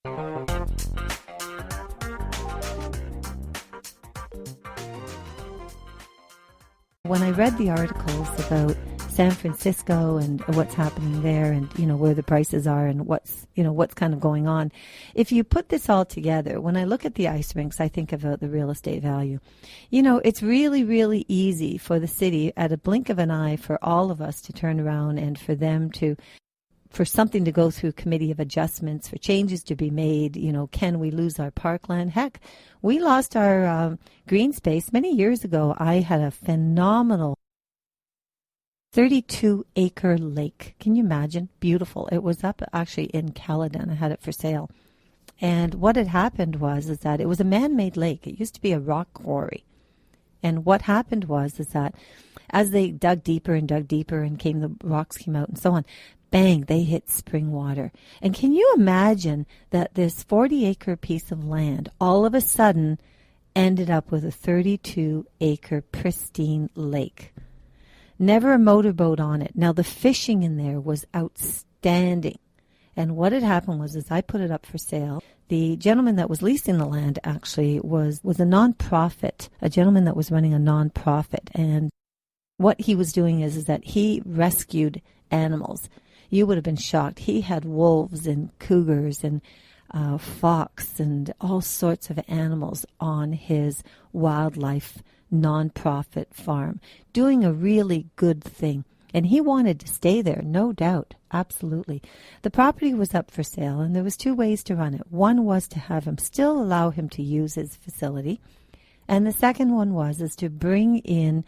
When I read the articles about San Francisco and what's happening there and, where the prices are and what's kind of going on, if you put this all together, when I look at the ice rinks, I think about the real estate value. It's really, really easy for the city at a blink of an eye for all of us to turn around and for something to go through committee of adjustments, for changes to be made. Can we lose our parkland? Heck, we lost our green space many years ago. I had a phenomenal 32-acre lake. Can you imagine? Beautiful. It was up actually in Caledon. I had it for sale. And what had happened is that it was a man-made lake. It used to be a rock quarry. And what happened is that as they dug deeper and the rocks came out and so on, bang, they hit spring water. And can you imagine that this 40-acre piece of land all of a sudden ended up with a 32-acre pristine lake? Never a motorboat on it. Now, the fishing in there was outstanding. And what had happened was I put it up for sale. The gentleman that was leasing the land actually was a nonprofit, a gentleman that was running a nonprofit. And what he was doing is that he rescued animals. You would have been shocked. He had wolves and cougars and fox and all sorts of animals on his wildlife nonprofit farm, doing a really good thing. And he wanted to stay there, no doubt, absolutely. The property was up for sale, and there was two ways to run it. One was to have him still allow him to use his facility, and the second one is to bring in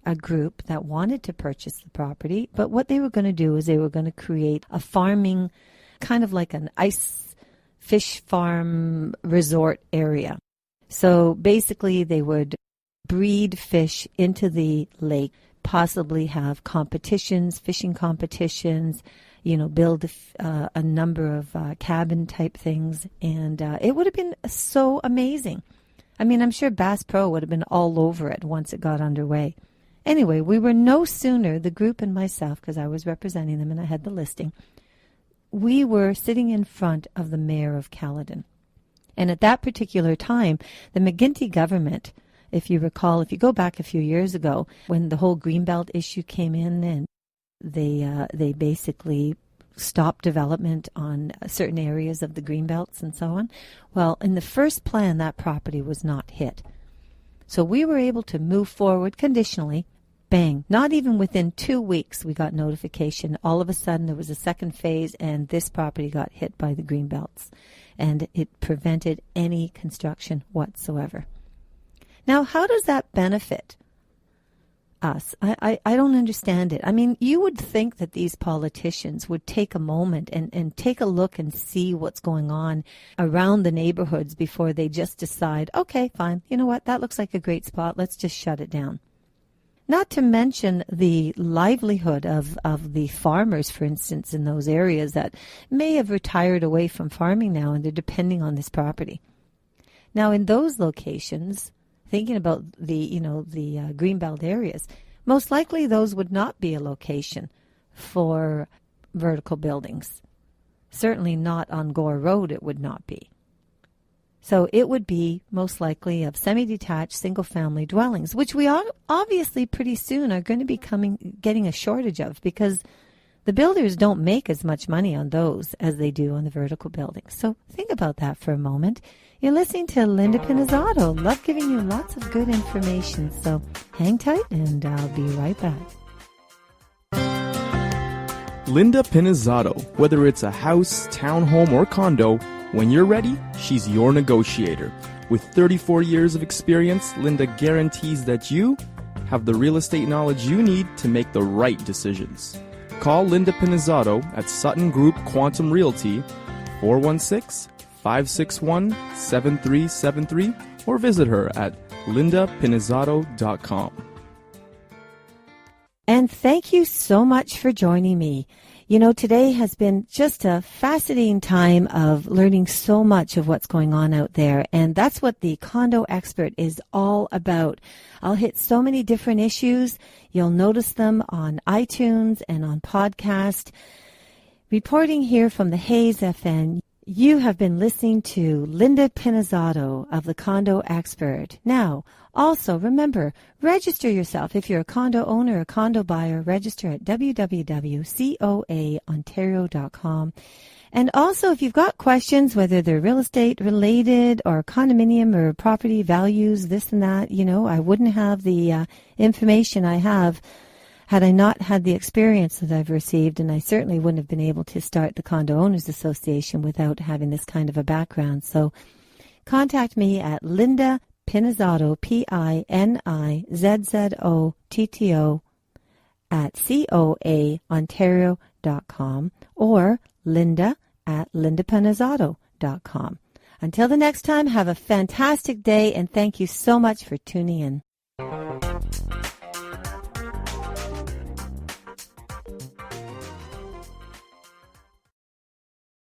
a group that wanted to purchase the property, but what they were going to do is they were going to create a farming, kind of like an ice fish farm resort area. So basically they would breed fish into the lake, possibly have competitions, fishing competitions, build a number of cabin type things, and it would have been so amazing. I mean, I'm sure Bass Pro would have been all over it once it got underway. Anyway, we were no sooner, the group and myself, because I was representing them and I had the listing, we were sitting in front of the mayor of Caledon. And at that particular time, the McGuinty government, if you recall, if you go back a few years ago, when the whole Greenbelt issue came in and they basically stopped development on certain areas of the Greenbelts and so on. Well, in the first plan, that property was not hit. So we were able to move forward conditionally. Bang. Not even within 2 weeks we got notification. All of a sudden there was a second phase and this property got hit by the Greenbelts. And it prevented any construction whatsoever. Now, how does that benefit us? I don't understand it. I mean, you would think that these politicians would take a moment and take a look and see what's going on around the neighborhoods before they just decide, okay, fine, you know what, that looks like a great spot, let's just shut it down. Not to mention the livelihood of the farmers, for instance, in those areas that may have retired away from farming now and they're depending on this property. Now, in those locations, thinking about the Greenbelt areas, most likely those would not be a location for vertical buildings. Certainly not on Gore Road it would not be. So it would be most likely of semi-detached single-family dwellings, which we obviously pretty soon are going to be getting a shortage of because the builders don't make as much money on those as they do on the vertical buildings. So think about that for a moment. You're listening to Linda Pinizzato. Love giving you lots of good information. So hang tight and I'll be right back. Linda Pinizzato. Whether it's a house, townhome, or condo, when you're ready, she's your negotiator. With 34 years of experience, Linda guarantees that you have the real estate knowledge you need to make the right decisions. Call Linda Pinizzato at Sutton Group Quantum Realty, 416-561-7373, or visit her at lindapinizzato.com. And thank you so much for joining me. You know, today has been just a fascinating time of learning so much of what's going on out there. And that's what the Condo Expert is all about. I'll hit so many different issues. You'll notice them on iTunes and on podcast. Reporting here from the Hayes FM You have been listening to Linda Pinizzotto of the Condo Expert. Now, also remember, register yourself. If you're a condo owner or condo buyer, register at www.coaontario.com. And also, if you've got questions, whether they're real estate related or condominium or property values, this and that, I wouldn't have the information I have had I not had the experience that I've received, and I certainly wouldn't have been able to start the Condo Owners Association without having this kind of a background. So contact me at Linda Pinizzotto, Pinizzotto, at coaontario.com or Linda at lindapinizzotto.com. Until the next time, have a fantastic day, and thank you so much for tuning in.